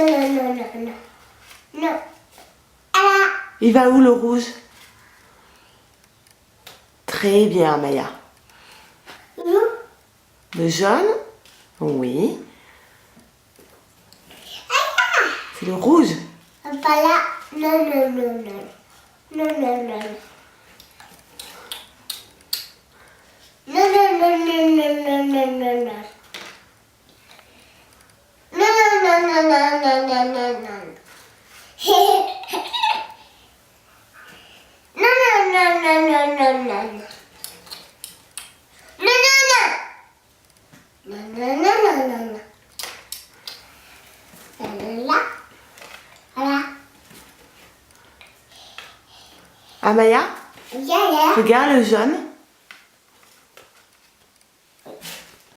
non, non, non, non. Non. Ah. Il va où le rouge? Très bien, Maya. Le jaune? Oui. C'est le rouge. Pas là. Non, non, non, non. Non, non, non. Non, non, non, non, non, non, non, non, non. Non, non, non, non, non, non, non, non, non. Non, non, non, non, non, non, non. Non, non, non. Non, non, non, non, non, non. Là. Voilà. Ah, Maya? Yeah, yeah. Regarde le jaune.